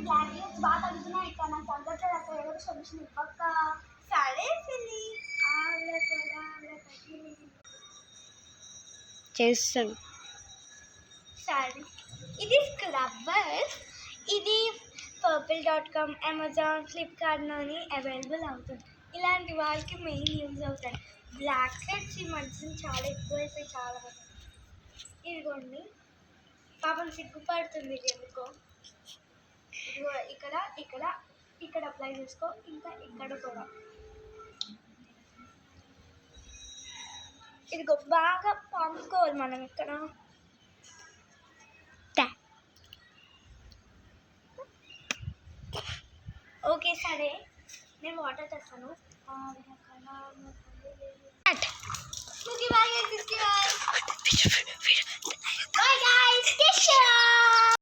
Black heads బాగా తగ్గుతున్నాయి. ఇక్కడ నాకు తగ్గట్లేదు. అక్కడ ఏదో సొల్యూషన్ ఇవ్వక సరే సిలి చేస్తాను. సరే ఇది స్క్రబ్బర్. ఇది purple.com, అమెజాన్, ఫ్లిప్కార్ట్లోని అవైలబుల్ అవుతుంది. ఇలాంటి వాళ్ళకి మెయిన్ యూజ్ అవుతాయి. బ్లాక్ హెడ్స్ ఈ మధ్యన చాలా ఎక్కువైపోయి చాలా మంది. ఇదిగోండి పాపం సిగ్గుపడుతుంది ఎందుకో. ఇదిగో ఇక్కడ ఇక్కడ ఇక్కడ అప్లై చేసుకో, ఇంకా ఇక్కడ కూడా. ఇదిగో బాగా పంపుకోవాలి మనం ఇక్కడ. ఓకే సరే నేను వాటర్ తెస్తాను. బాయ్.